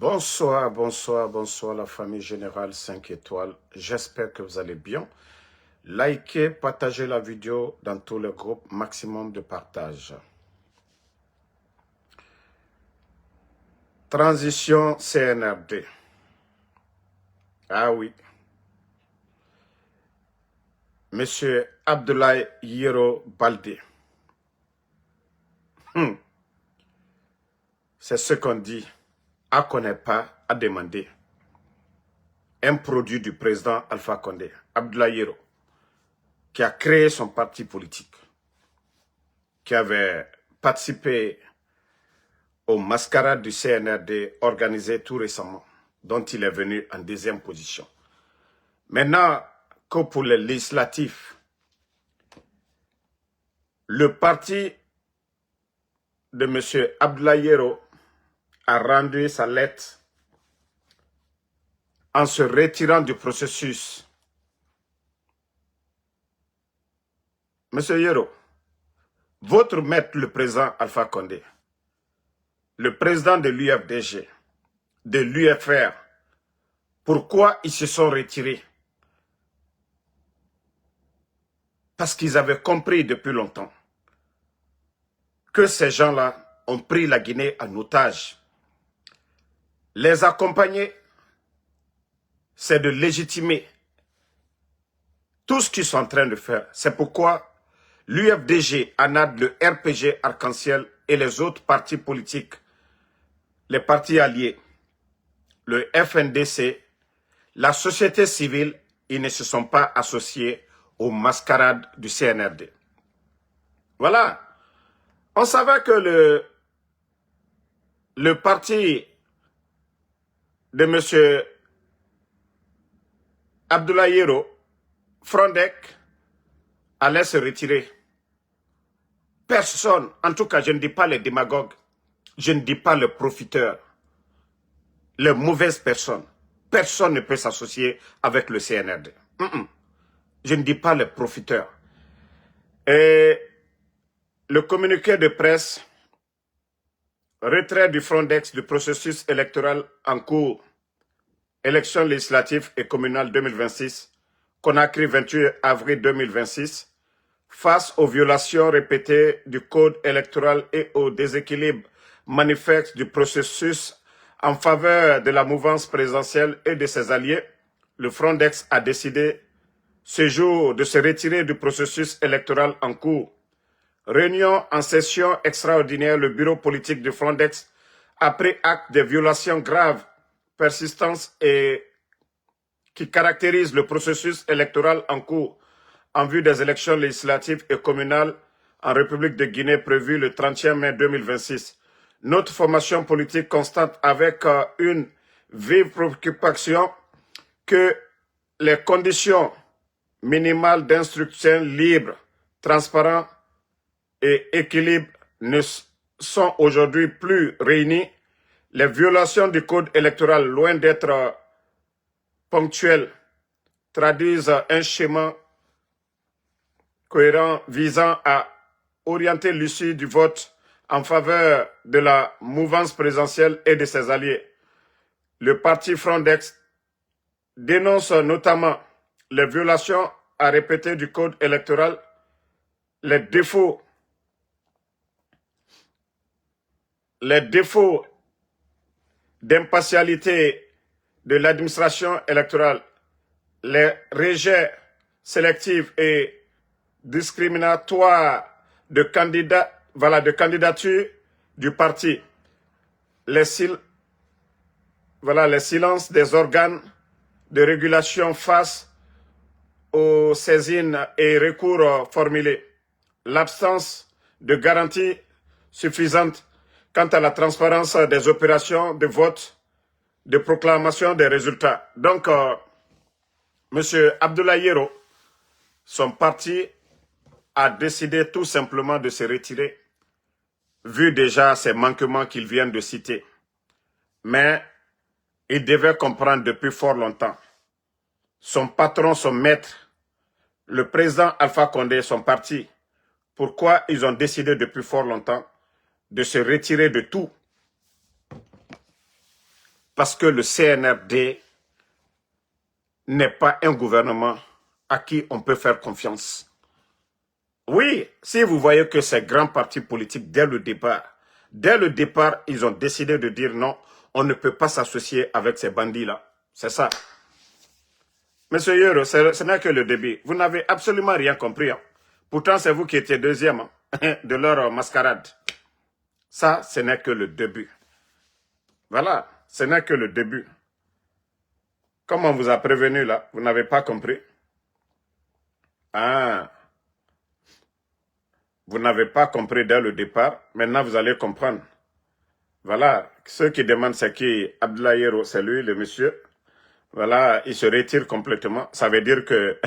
Bonsoir, bonsoir, bonsoir la famille générale 5 étoiles. J'espère que vous allez bien. Likez, partagez la vidéo dans tous les groupes, maximum de partage. Transition CNRD. Ah oui. Monsieur Abdoulaye Yero Baldé. C'est ce qu'on dit. À connaître pas, à demander. Un produit du président Alpha Condé, Abdoulaye Yero, qui a créé son parti politique, qui avait participé aux mascarades du CNRD organisées tout récemment, dont il est venu en deuxième position. Maintenant que pour les législatifs, le parti de M. Abdoulaye Yero a rendu sa lettre en se retirant du processus. Monsieur Yero, votre maître, le président Alpha Condé, le président de l'UFDG, de l'UFR, pourquoi ils se sont retirés? Parce qu'ils avaient compris depuis longtemps que ces gens-là ont pris la Guinée en otage. Les accompagner, c'est de légitimer tout ce qu'ils sont en train de faire. C'est pourquoi l'UFDG, ANAD, le RPG Arc-en-Ciel et les autres partis politiques, les partis alliés, le FNDC, la société civile, ils ne se sont pas associés aux mascarades du CNRD. Voilà. On savait que le parti de M. Abdoulaye Yero, Frondek, allait se retirer. Personne, en tout cas je ne dis pas les démagogues, je ne dis pas les profiteurs, les mauvaises personnes. Personne ne peut s'associer avec le CNRD. Je ne dis pas les profiteurs. Et le communiqué de presse, retrait du Frondex du processus électoral en cours, élections législatives et communales 2026, Conakry 28 avril 2026, face aux violations répétées du code électoral et au déséquilibre manifeste du processus en faveur de la mouvance présidentielle et de ses alliés, le Frondex a décidé ce jour de se retirer du processus électoral en cours. Réunion en session extraordinaire, le bureau politique du Frondex a pris acte des violations graves, persistantes et qui caractérisent le processus électoral en cours en vue des élections législatives et communales en République de Guinée prévues le 31 mai 2026. Notre formation politique constate avec une vive préoccupation que les conditions minimales d'instruction libre, transparent et équilibre ne sont aujourd'hui plus réunies. Les violations du code électoral, loin d'être ponctuelles, traduisent un schéma cohérent visant à orienter l'issue du vote en faveur de la mouvance présidentielle et de ses alliés. Le parti Frondex dénonce notamment les violations à répéter du code électoral, les défauts d'impartialité de l'administration électorale, les rejets sélectifs et discriminatoires de candidatures du parti, les silences des organes de régulation face aux saisines et recours formulés, l'absence de garanties suffisantes quant à la transparence des opérations de vote, de proclamation des résultats. Donc, M. Abdoulaye Yero, son parti a décidé tout simplement de se retirer, vu déjà ces manquements qu'il vient de citer. Mais il devait comprendre depuis fort longtemps. Son patron, son maître, le président Alpha Condé, son parti, pourquoi ils ont décidé depuis fort longtemps de se retirer de tout. Parce que le CNRD n'est pas un gouvernement à qui on peut faire confiance. Oui, si vous voyez que ces grands partis politiques, dès le départ, ils ont décidé de dire non, on ne peut pas s'associer avec ces bandits-là. C'est ça. Monsieur Yoro, ce n'est que le début. Vous n'avez absolument rien compris. Hein. Pourtant, c'est vous qui étiez deuxième hein, de leur mascarade. Ça, ce n'est que le début. Voilà, ce n'est que le début. Comme on vous a prévenu là, vous n'avez pas compris. Ah, vous n'avez pas compris dès le départ. Maintenant, vous allez comprendre. Voilà, ceux qui demandent c'est qui Abdoulaye Yero, c'est lui, le monsieur. Voilà, il se retire complètement. Ça veut dire que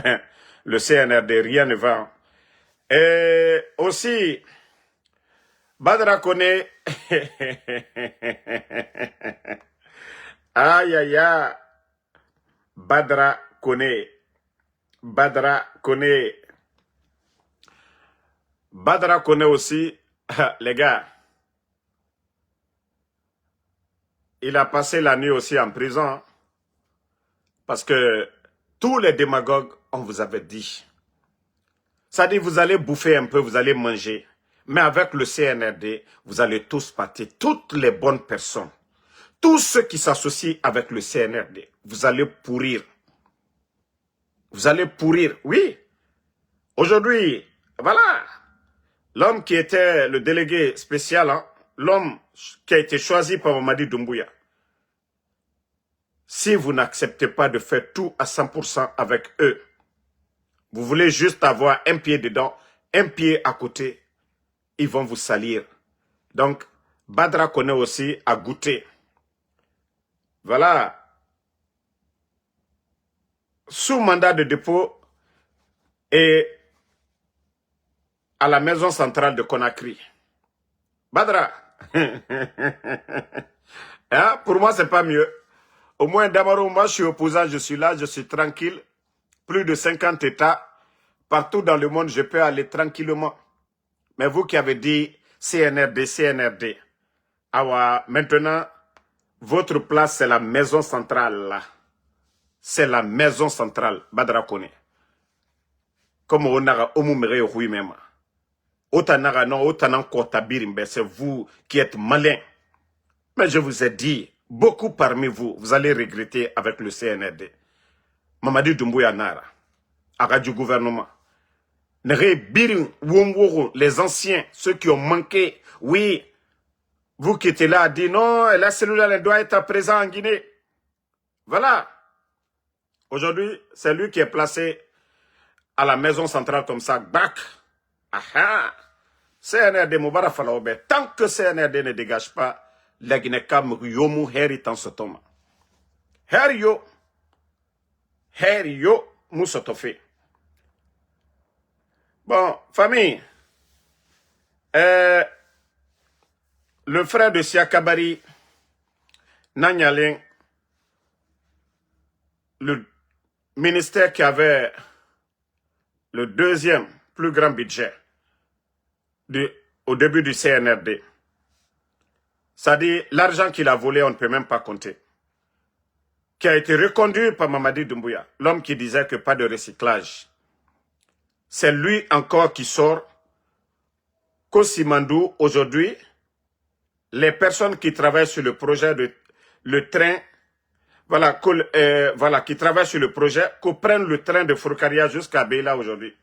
le CNRD, rien ne va. Et aussi, Badra Kone, aïe aïe aïe, Badra Kone, Badra Kone, Badra Kone aussi, les gars, il a passé la nuit aussi en prison, hein, parce que tous les démagogues, on vous avait dit. Ça dit, vous allez bouffer un peu, vous allez manger. Mais avec le CNRD, vous allez tous partir. Toutes les bonnes personnes, tous ceux qui s'associent avec le CNRD, vous allez pourrir. Vous allez pourrir, oui. Aujourd'hui, voilà, l'homme qui était le délégué spécial, hein, l'homme qui a été choisi par Mamadi Doumbouya. Si vous n'acceptez pas de faire tout à 100% avec eux, vous voulez juste avoir un pied dedans, un pied à côté, ils vont vous salir. Donc, Badra Kone aussi a goûté. Voilà. Sous mandat de dépôt et à la maison centrale de Conakry. Badra. Hein? Pour moi, c'est pas mieux. Au moins, Damaro, moi, je suis opposant, je suis là, je suis tranquille. Plus de 50 États. Partout dans le monde, je peux aller tranquillement. Mais vous qui avez dit CNRD, CNRD. Ah, maintenant, votre place, c'est la maison centrale, là. C'est la maison centrale, Badra Kone. Comme on a omumere oui même. Otanaga non, otanan kotabirimbe, c'est vous qui êtes malin. Mais je vous ai dit, beaucoup parmi vous, vous allez regretter avec le CNRD. Mamadi Doumbouya Nara, à du gouvernement. Les anciens, ceux qui ont manqué, oui, vous qui étiez là, dit non, la cellule elle doit être présente en Guinée. Voilà. Aujourd'hui, c'est lui qui est placé à la maison centrale comme ça. Bac. Aha. CNRD Moubara Falaobe. Tant que CNRD ne dégage pas, la Guinée kam yomu heri tan sotoma. Her yo, moussotofe. Bon, famille, le frère de Siakabari, Nanyalen, le ministère qui avait le deuxième plus grand budget au début du CNRD. Ça dit, l'argent qu'il a volé, on ne peut même pas compter. Qui a été reconduit par Mamadi Doumbouya, l'homme qui disait que pas de recyclage. C'est lui encore qui sort qu'Osimandou, aujourd'hui, les personnes qui travaillent sur le projet de le train, voilà, qui travaillent sur le projet, qu'on prenne le train de Foukaria jusqu'à Beila aujourd'hui.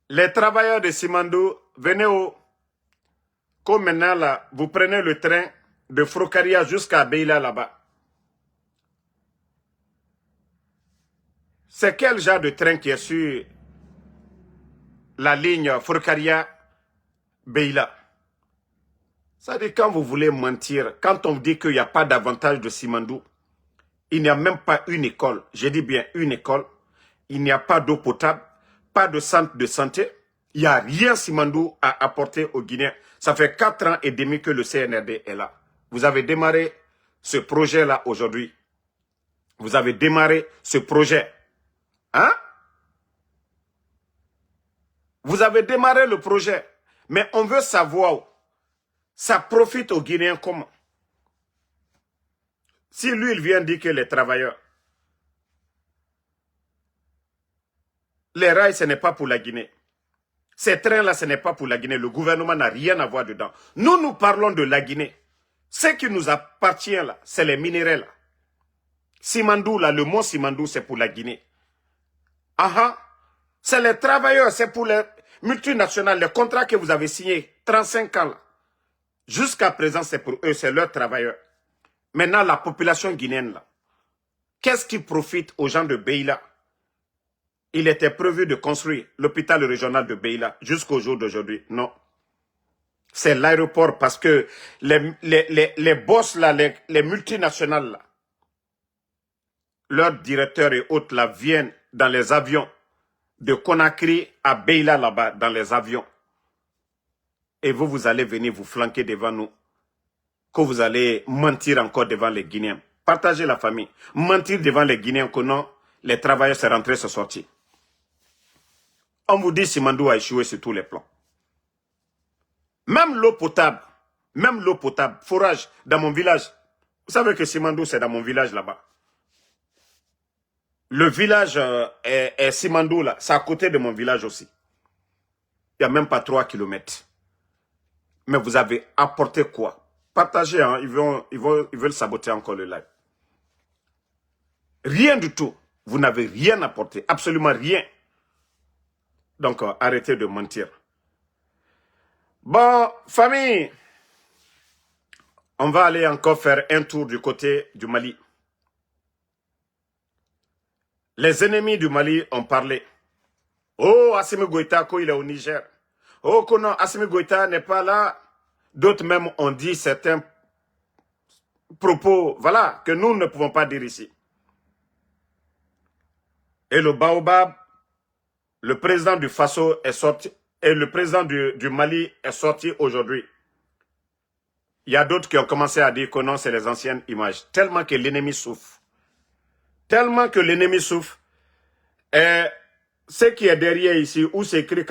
Les travailleurs de Simandou, venez comme maintenant là, vous prenez le train de Foukaria jusqu'à Beila là-bas. C'est quel genre de train qui est sur la ligne Foukaria-Beila? Ça dit quand vous voulez mentir, quand on dit qu'il n'y a pas d'avantage de Simandou, il n'y a même pas une école, je dis bien une école, il n'y a pas d'eau potable, pas de centre de santé, il n'y a rien Simandou à apporter aux Guinéens. Ça fait 4 ans et demi que le CNRD est là. Vous avez démarré ce projet-là aujourd'hui. Vous avez démarré ce projet. Hein? Vous avez démarré le projet. Mais on veut savoir, ça profite aux Guinéens comment? Si lui, il vient dire que les travailleurs, les rails, ce n'est pas pour la Guinée. Ces trains-là, ce n'est pas pour la Guinée. Le gouvernement n'a rien à voir dedans. Nous, nous parlons de la Guinée. Ce qui nous appartient là, c'est les minéraux là. Simandou là, le mont Simandou, c'est pour la Guinée. Ah, c'est les travailleurs, c'est pour les multinationales, les contrats que vous avez signés, 35 ans là. Jusqu'à présent, c'est pour eux, c'est leurs travailleurs. Maintenant, la population guinéenne là, qu'est-ce qui profite aux gens de Beila? Il était prévu de construire l'hôpital régional de Beila jusqu'au jour d'aujourd'hui. Non. C'est l'aéroport parce que les boss là, les multinationales là, leurs directeurs et autres là viennent dans les avions de Conakry à Beila là-bas, dans les avions. Et vous, vous allez venir vous flanquer devant nous. Que vous allez mentir encore devant les Guinéens. Partagez la famille. Mentir devant les Guinéens que non, les travailleurs sont rentrés, sont sortis. On vous dit Simandou a échoué sur tous les plans. Même l'eau potable, forage dans mon village. Vous savez que Simandou, c'est dans mon village là-bas. Le village est Simandou là, c'est à côté de mon village aussi. Il n'y a même pas 3 kilomètres. Mais vous avez apporté quoi? Partagez, hein, ils veulent saboter encore le live. Rien du tout. Vous n'avez rien apporté, absolument rien. Donc, arrêtez de mentir. Bon, famille, on va aller encore faire un tour du côté du Mali. Les ennemis du Mali ont parlé. Oh, Assimi Goïta, il est au Niger. Oh, que non, Assimi Goïta n'est pas là. D'autres même ont dit certains propos, voilà, que nous ne pouvons pas dire ici. Et le Baobab, le président du Faso est sorti, et le président du Mali est sorti aujourd'hui. Il y a d'autres qui ont commencé à dire que non, c'est les anciennes images. Tellement que l'ennemi souffre. Tellement que l'ennemi souffre. Et ce qui est derrière ici, où c'est écrit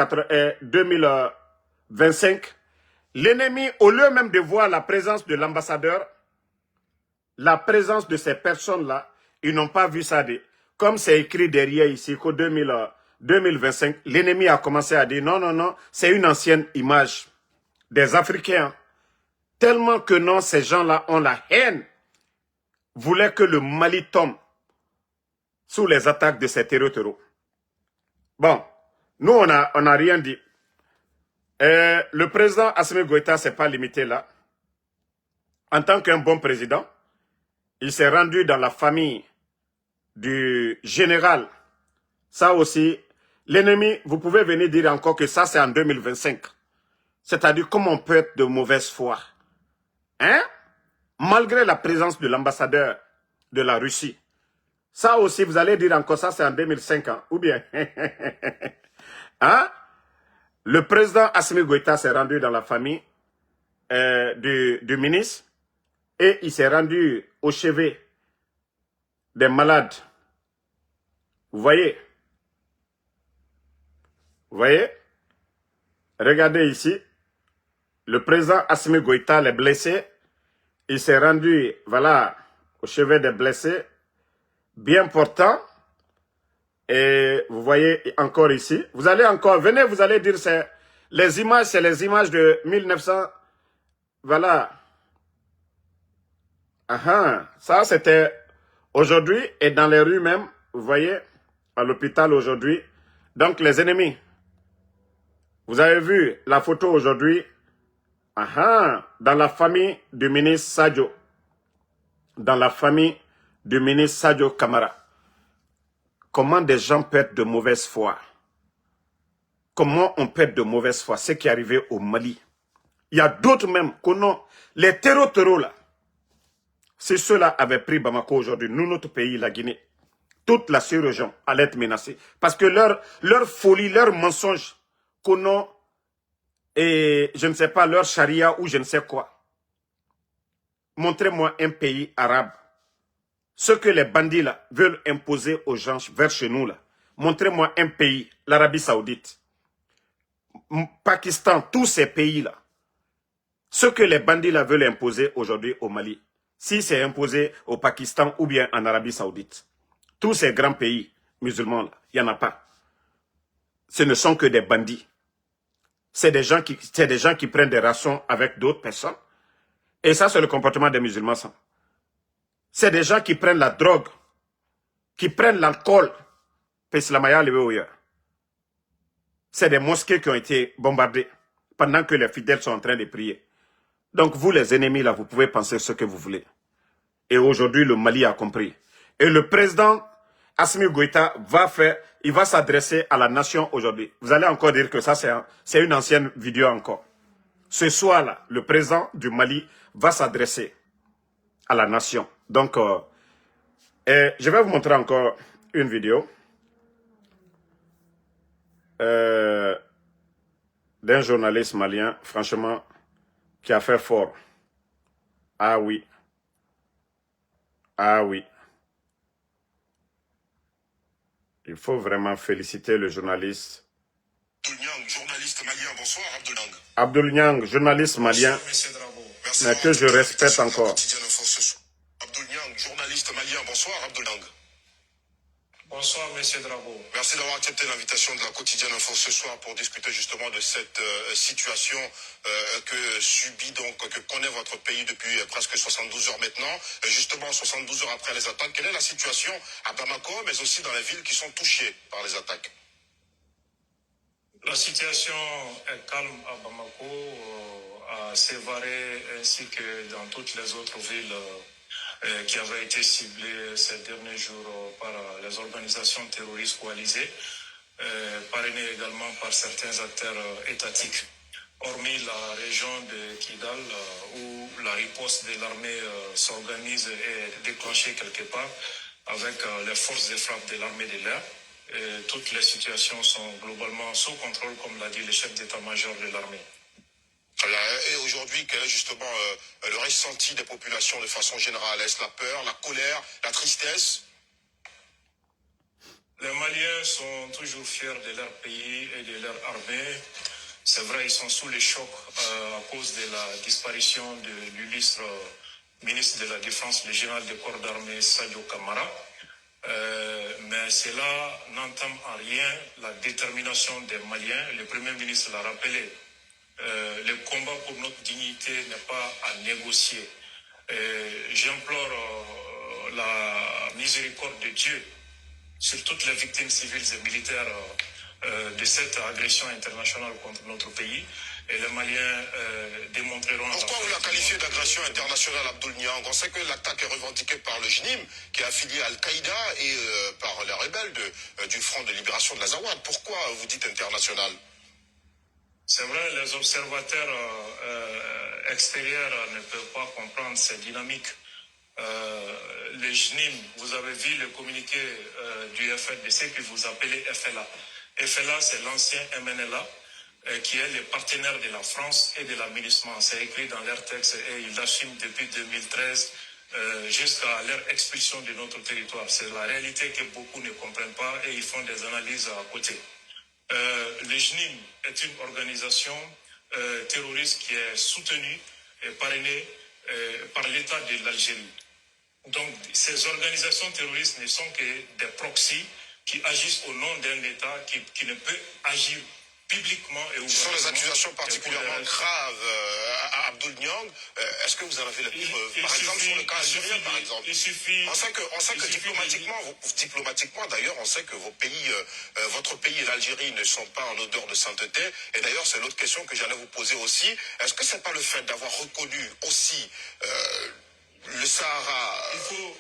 2025, l'ennemi, au lieu même de voir la présence de l'ambassadeur, la présence de ces personnes-là, ils n'ont pas vu ça. Comme c'est écrit derrière ici, qu'au 2025, l'ennemi a commencé à dire non, non, non, c'est une ancienne image des Africains. Tellement que non, ces gens-là ont la haine, voulaient que le Mali tombe sous les attaques de ces terreaux. Bon, nous, on a rien dit. Le président Assimi Goïta ne s'est pas limité là. En tant qu'un bon président, il s'est rendu dans la famille du général. Ça aussi, l'ennemi, vous pouvez venir dire encore que ça, c'est en 2025. C'est-à-dire comment on peut être de mauvaise foi. Hein? Malgré la présence de l'ambassadeur de la Russie. Ça aussi, vous allez dire encore ça, c'est en 2005, hein? Ou bien? Hein? Le président Assimi Goïta s'est rendu dans la famille du ministre et il s'est rendu au chevet des malades. Vous voyez? Vous voyez? Regardez ici. Le président Assimi Goïta, les blessés, il s'est rendu, voilà, au chevet des blessés, bien portant. Et vous voyez encore ici. Vous allez encore, venez, vous allez dire, c'est les images de 1900. Voilà. Ça, c'était aujourd'hui et dans les rues même, vous voyez, à l'hôpital aujourd'hui. Donc, les ennemis. Vous avez vu la photo aujourd'hui. Dans la famille du ministre Sadio. Dans la famille du ministre Sadio Kamara. Comment des gens perdent de mauvaise foi? Comment on perd de mauvaise foi? Ce qui est arrivé au Mali. Il y a d'autres même, les terreaux là. Si ceux-là avaient pris Bamako aujourd'hui, nous, notre pays, la Guinée, toute la sous-région allait être menacée. Parce que leur folie, leur mensonge, et je ne sais pas, leur charia ou je ne sais quoi. Montrez-moi un pays arabe. Ce que les bandits là veulent imposer aux gens vers chez nous là. Montrez-moi un pays, l'Arabie Saoudite, Pakistan, tous ces pays là. Ce que les bandits là veulent imposer aujourd'hui au Mali, si c'est imposé au Pakistan ou bien en Arabie Saoudite. Tous ces grands pays musulmans, il n'y en a pas. Ce ne sont que des bandits. C'est des gens qui prennent des rations avec d'autres personnes. Et ça, c'est le comportement des musulmans. C'est des gens qui prennent la drogue, qui prennent l'alcool. C'est des mosquées qui ont été bombardées pendant que les fidèles sont en train de prier. Donc vous, les ennemis, là, vous pouvez penser ce que vous voulez. Et aujourd'hui, le Mali a compris. Et le président Assimi Goïta il va s'adresser à la nation aujourd'hui. Vous allez encore dire que ça, c'est une ancienne vidéo encore. Ce soir-là, le président du Mali va s'adresser à la nation. Donc, je vais vous montrer encore une vidéo d'un journaliste malien, franchement, qui a fait fort. Ah oui. Ah oui. Il faut vraiment féliciter le journaliste. Abdoul Niang, journaliste malien, bonsoir Abdoul Niang. Abdoul Niang, journaliste malien, mais que je respecte encore. Abdoul Niang, journaliste malien, bonsoir Abdoul Niang. Bonsoir, Monsieur Drago. Merci d'avoir accepté l'invitation de la quotidienne Info ce soir pour discuter justement de cette situation que connaît votre pays depuis presque 72 heures maintenant. Justement, 72 heures après les attaques, quelle est la situation à Bamako, mais aussi dans les villes qui sont touchées par les attaques? La situation est calme à Bamako, à Sévaré, ainsi que dans toutes les autres villes qui avaient été ciblées ces derniers jours par les organisations terroristes coalisées, parrainées également par certains acteurs étatiques. Hormis la région de Kidal, où la riposte de l'armée s'organise et est déclenchée quelque part avec les forces de frappe de l'armée de l'air. Toutes les situations sont globalement sous contrôle, comme l'a dit le chef d'état-major de l'armée. Et aujourd'hui, quel est justement le ressenti des populations de façon générale? Est-ce la peur, la colère, la tristesse? Les Maliens sont toujours fiers de leur pays et de leur armée. C'est vrai, ils sont sous le choc à cause de la disparition de l'illustre ministre de la Défense, le général de corps d'armée Sadio Kamara. Mais cela n'entame en rien la détermination des Maliens. Le Premier ministre l'a rappelé. Le combat pour notre dignité n'est pas à négocier. J'implore la miséricorde de Dieu sur toutes les victimes civiles et militaires de cette agression internationale contre notre pays. Et les Maliens démontreront... Pourquoi vous la qualifiez d'agression internationale, Abdoul Niang? On sait que l'attaque est revendiquée par le JNIM, qui est affilié à Al-Qaïda, et par les rebelles du Front de libération de l'Azawad. Pourquoi vous dites international? C'est vrai, les observateurs extérieurs ne peuvent pas comprendre cette dynamique. Le JNIM, vous avez vu le communiqué du FRDC que vous appelez FLA. FLA, c'est l'ancien MNLA, qui est le partenaire de la France et de l'aménagement. C'est écrit dans leur texte et ils l'assument depuis 2013 jusqu'à leur expulsion de notre territoire. C'est la réalité que beaucoup ne comprennent pas et ils font des analyses à côté. Le JNIM est une organisation terroriste qui est soutenue et parrainée par l'État de l'Algérie. Donc, ces organisations terroristes ne sont que des proxys qui agissent au nom d'un État qui ne peut agir publiquement et ouvertement. Ce sont des accusations particulièrement graves à Abdoul Niang. Est-ce que vous en avez les preuves? Par exemple, sur le cas algérien, par exemple. On sait que diplomatiquement, d'ailleurs, on sait que votre pays et l'Algérie ne sont pas en odeur de sainteté. Et d'ailleurs, c'est l'autre question que j'allais vous poser aussi. Est-ce que c'est pas le fait d'avoir reconnu aussi le Sahara,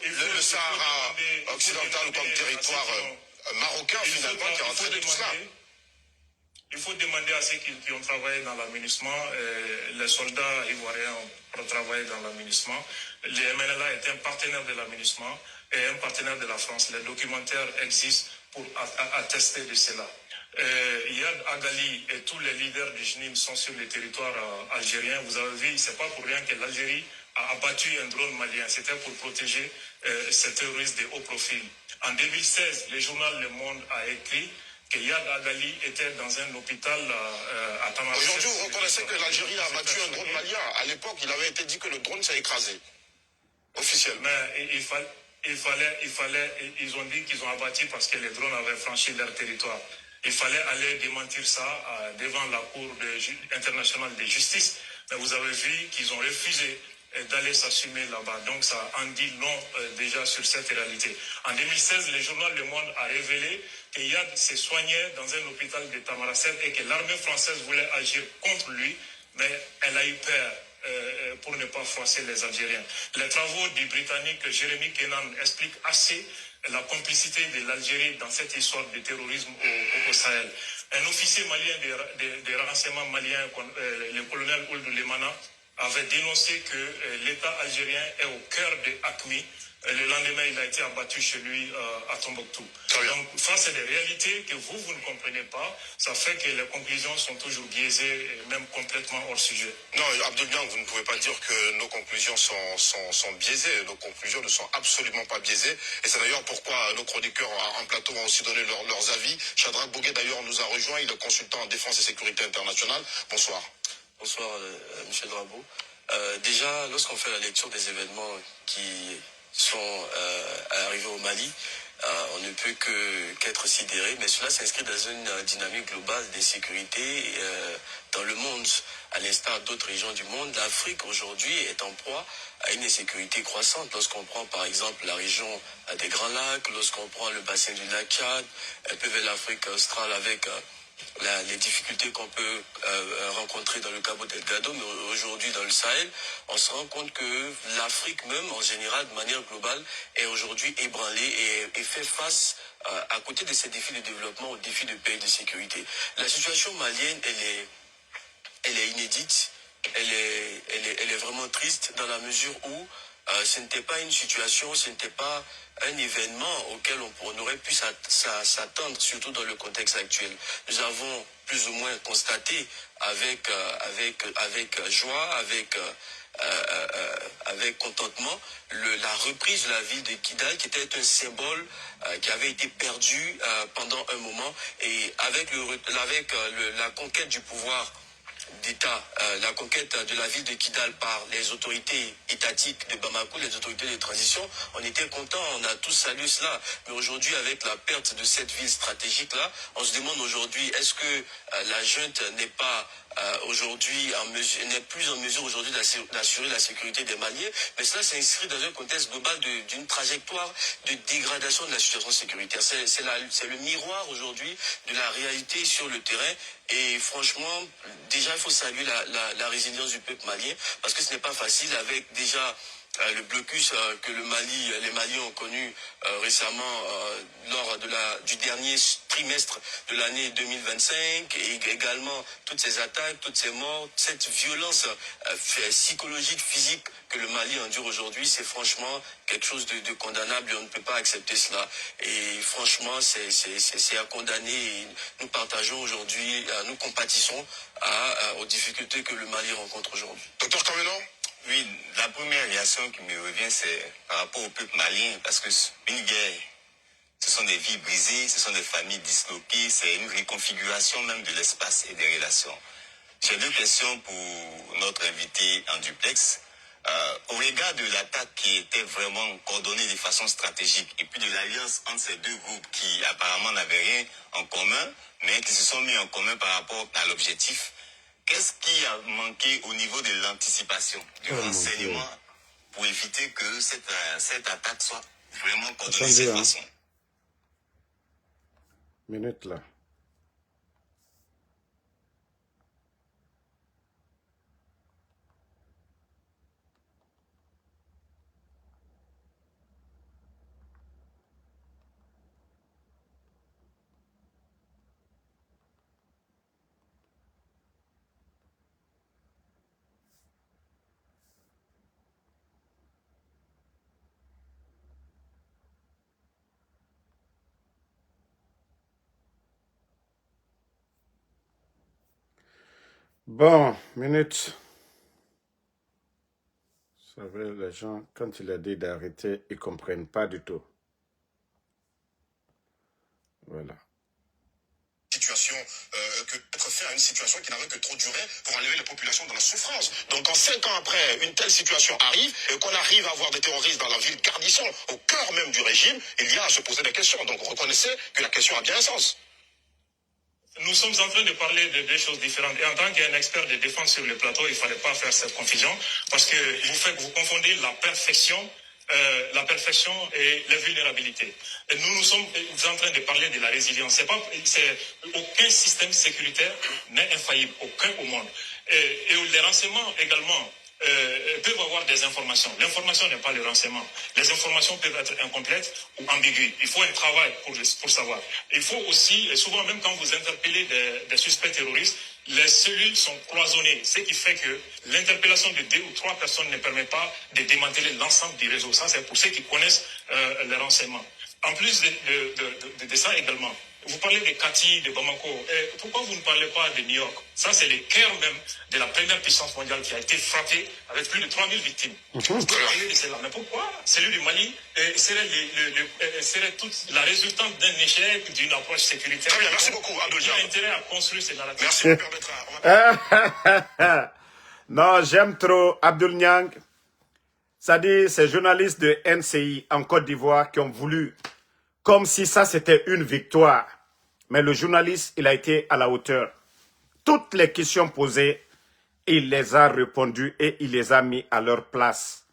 le Sahara occidental comme territoire marocain, finalement, qui a entraîné tout cela? Il faut demander à ceux qui ont travaillé dans l'aménagement, les soldats ivoiriens ont travaillé dans l'aménagement. Le MNLA est un partenaire de l'aménagement et un partenaire de la France. Les documentaires existent pour attester de cela. Yad Agali et tous les leaders du JNIM sont sur le territoire algérien. Vous avez vu, c'est pas pour rien que l'Algérie a abattu un drone malien. C'était pour protéger ces terroristes de haut profil. En 2016, le journal Le Monde a écrit que Yad Agali était dans un hôpital à Tamaracet. Aujourd'hui, vous reconnaissez que l'Algérie a abattu un drone malien. À l'époque, il avait été dit que le drone s'est écrasé. Officiel. Mais ils ont dit qu'ils ont abattu parce que les drones avaient franchi leur territoire. Il fallait aller démentir ça devant la Cour internationale de justice. Mais vous avez vu qu'ils ont refusé d'aller s'assumer là-bas. Donc ça en dit long déjà sur cette réalité. En 2016, le journal Le Monde a révélé qu'Iyad s'est soigné dans un hôpital de Tamaracet et que l'armée française voulait agir contre lui, mais elle a eu peur pour ne pas froisser les Algériens. Les travaux du Britannique Jeremy Kennan expliquent assez la complicité de l'Algérie dans cette histoire de terrorisme au Sahel. Un officier malien des renseignements maliens, le colonel Ould Lemana, avait dénoncé que l'État algérien est au cœur de AQMI. Le lendemain, il a été abattu chez lui à Tombouctou. Donc, face à des réalités que vous ne comprenez pas, ça fait que les conclusions sont toujours biaisées et même complètement hors sujet. Non, Abdoul Niang, vous ne pouvez pas dire que nos conclusions sont biaisées. Nos conclusions ne sont absolument pas biaisées. Et c'est d'ailleurs pourquoi nos chroniqueurs en plateau ont aussi donné leurs avis. Shadrach Bouguet, d'ailleurs, nous a rejoint. Il est consultant en défense et sécurité internationale. Bonsoir. Bonsoir, M. Drabo. Déjà, lorsqu'on fait la lecture des événements qui sont arrivés au Mali, on ne peut qu'être sidéré, mais cela s'inscrit dans une dynamique globale d'insécurité dans le monde. À l'instar d'autres régions du monde, l'Afrique aujourd'hui est en proie à une insécurité croissante. Lorsqu'on prend par exemple la région des Grands Lacs, lorsqu'on prend le bassin du lac Tchad, un peu vers l'Afrique australe avec les difficultés qu'on peut rencontrer dans le Cabo Delgado, mais aujourd'hui dans le Sahel, on se rend compte que l'Afrique même, en général, de manière globale, est aujourd'hui ébranlée et fait face, à côté de ces défis de développement, aux défis de paix et de sécurité. La situation malienne, elle est inédite, elle est vraiment triste dans la mesure où ce n'était pas une situation, ce n'était pas un événement auquel on aurait pu s'attendre, surtout dans le contexte actuel. Nous avons plus ou moins constaté avec joie, avec contentement, la reprise de la ville de Kidal, qui était un symbole qui avait été perdu pendant un moment, et avec la conquête du pouvoir d'État, la conquête de la ville de Kidal par les autorités étatiques de Bamako, les autorités de transition, on était contents, on a tous salué cela. Mais aujourd'hui, avec la perte de cette ville stratégique-là, on se demande aujourd'hui, est-ce que la junte n'est pas aujourd'hui n'est plus en mesure aujourd'hui d'assurer la sécurité des Maliens, mais cela s'inscrit dans un contexte global d'une trajectoire de dégradation de la situation sécuritaire. C'est le miroir aujourd'hui de la réalité sur le terrain. Et franchement, déjà, il faut saluer la résilience du peuple malien, parce que ce n'est pas facile avec déjà le blocus que les Maliens ont connu récemment lors du dernier trimestre de l'année 2025, et également toutes ces attaques, toutes ces morts, cette violence psychologique, physique que le Mali endure aujourd'hui, c'est franchement quelque chose de condamnable, et on ne peut pas accepter cela. Et franchement, c'est à condamner, et nous partageons aujourd'hui, nous compatissons aux difficultés que le Mali rencontre aujourd'hui. Docteur Kameno? Oui, la première réaction qui me revient, c'est par rapport au peuple malien, parce que une guerre, ce sont des vies brisées, ce sont des familles disloquées, c'est une reconfiguration même de l'espace et des relations. J'ai deux questions pour notre invité en duplex. Au regard de l'attaque qui était vraiment coordonnée de façon stratégique, et puis de l'alliance entre ces deux groupes qui apparemment n'avaient rien en commun, mais qui se sont mis en commun par rapport à l'objectif, qu'est-ce qui a manqué au niveau de l'anticipation, du renseignement, pour éviter que cette attaque soit vraiment coordonnée de cette façon? Minute là. Bon, minute. Vous savez, les gens, quand il a dit d'arrêter, ils ne comprennent pas du tout. Voilà. Situation que être fait à une situation qui n'avait que trop duré pour enlever les populations dans la souffrance. Donc, en 5 ans après, une telle situation arrive et qu'on arrive à avoir des terroristes dans la ville Gardisson, au cœur même du régime, il y a à se poser des questions. Donc, reconnaissez que la question a bien un sens. Nous sommes en train de parler de deux choses différentes. Et en tant qu'un expert de défense sur le plateau, il ne fallait pas faire cette confusion parce que vous confondez la perfection et la vulnérabilité. Et nous sommes en train de parler de la résilience. Aucun système sécuritaire n'est infaillible, aucun au monde. Et les renseignements également peuvent avoir des informations. L'information n'est pas le renseignement. Les informations peuvent être incomplètes ou ambiguës. Il faut un travail pour savoir. Il faut aussi, et souvent même quand vous interpellez des suspects terroristes, les cellules sont cloisonnées, ce qui fait que l'interpellation de 2 ou 3 personnes ne permet pas de démanteler l'ensemble du réseau. Ça, c'est pour ceux qui connaissent les renseignements. En plus de ça également, vous parlez de Kati, de Bamako. Et pourquoi vous ne parlez pas de New York? Ça, c'est le cœur même de la première puissance mondiale qui a été frappée avec plus de 3000 victimes. Vous parlez de cela. Mais pourquoi celui du Mali serait toute la résultante d'un échec, d'une approche sécuritaire? Très bien, merci beaucoup, Abdou Niang. Il y a intérêt à construire ces narratifs. Merci, mon père Bertrand. Non, j'aime trop Abdoul Niang. Ça dit, ces journalistes de NCI en Côte d'Ivoire qui ont voulu, comme si ça c'était une victoire. Mais le journaliste, il a été à la hauteur. Toutes les questions posées, il les a répondues et il les a mis à leur place.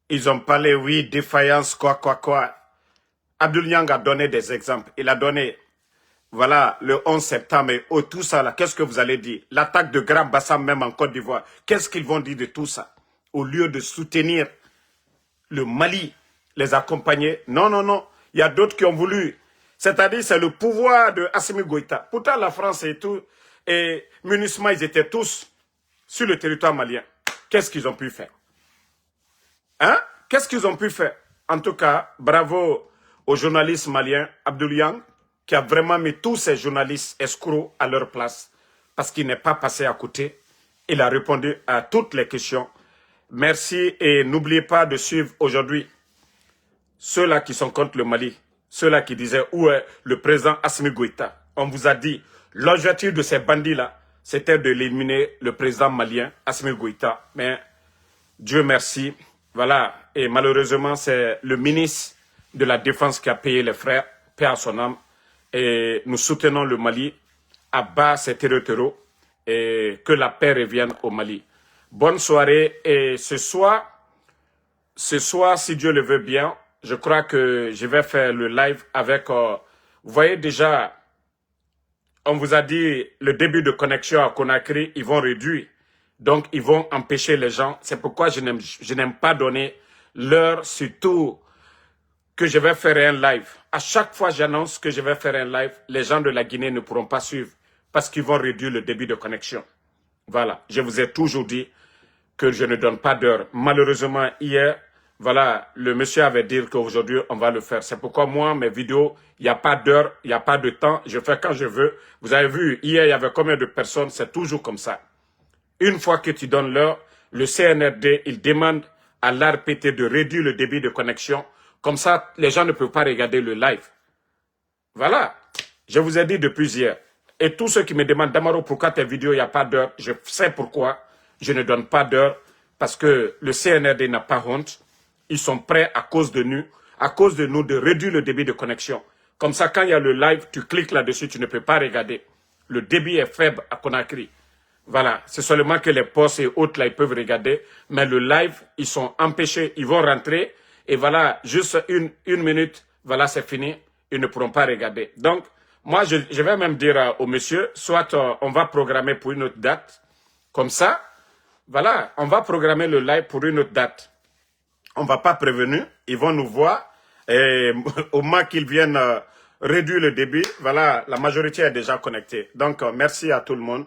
Ils ont parlé, oui, défaillance, quoi. Abdoul Niang a donné des exemples. Il a donné, voilà, le 11 septembre et tout ça là, qu'est-ce que vous allez dire? L'attaque de Grand Bassam même en Côte d'Ivoire, qu'est-ce qu'ils vont dire de tout ça? Au lieu de soutenir le Mali, les accompagner. Non. Il y a d'autres qui ont voulu. C'est-à-dire, c'est le pouvoir de Assimi Goïta. Pourtant, la France et tout, et MINUSMA, ils étaient tous sur le territoire malien. Qu'est-ce qu'ils ont pu faire? Hein? Qu'est-ce qu'ils ont pu faire? En tout cas, bravo au journaliste malien Abdoul Niang, qui a vraiment mis tous ces journalistes escrocs à leur place, parce qu'il n'est pas passé à côté. Il a répondu à toutes les questions. Merci et n'oubliez pas de suivre aujourd'hui ceux-là qui sont contre le Mali, ceux-là qui disaient où est le président Assimi Goïta. On vous a dit, l'objectif de ces bandits-là, c'était de l'éliminer le président malien Assimi Goïta. Mais Dieu merci, voilà. Et malheureusement, c'est le ministre de la Défense qui a payé les frères, paix à son âme. Et nous soutenons le Mali à bas ces terreaux et que la paix revienne au Mali. Bonne soirée et ce soir, si Dieu le veut bien, je crois que je vais faire le live avec, vous voyez déjà, on vous a dit le début de connexion à Conakry, ils vont réduire. Donc, ils vont empêcher les gens. C'est pourquoi je n'aime pas donner l'heure, surtout que je vais faire un live. À chaque fois j'annonce que je vais faire un live, les gens de la Guinée ne pourront pas suivre parce qu'ils vont réduire le débit de connexion. Voilà, je vous ai toujours dit que je ne donne pas d'heure. Malheureusement, hier, voilà, le monsieur avait dit qu'aujourd'hui, on va le faire. C'est pourquoi moi, mes vidéos, il n'y a pas d'heure, il n'y a pas de temps. Je fais quand je veux. Vous avez vu, hier, il y avait combien de personnes? C'est toujours comme ça. Une fois que tu donnes l'heure, le CNRD, il demande à l'ARPT de réduire le débit de connexion. Comme ça, les gens ne peuvent pas regarder le live. Voilà. Je vous ai dit depuis hier. Et tous ceux qui me demandent, Damaro, pourquoi tes vidéos, il n'y a pas d'heure? Je sais pourquoi je ne donne pas d'heure. Parce que le CNRD n'a pas honte. Ils sont prêts à cause de nous, de réduire le débit de connexion. Comme ça, quand il y a le live, tu cliques là-dessus, tu ne peux pas regarder. Le débit est faible à Conakry. Voilà, c'est seulement que les postes et autres, là, ils peuvent regarder. Mais le live, ils sont empêchés, ils vont rentrer. Et voilà, juste une minute, voilà, c'est fini. Ils ne pourront pas regarder. Donc, moi, je vais même dire au monsieur, soit on va programmer pour une autre date. Comme ça, voilà, on va programmer le live pour une autre date. On ne va pas prévenir, ils vont nous voir. Et au moins qu'ils viennent réduire le débit, voilà, la majorité est déjà connectée. Donc, merci à tout le monde.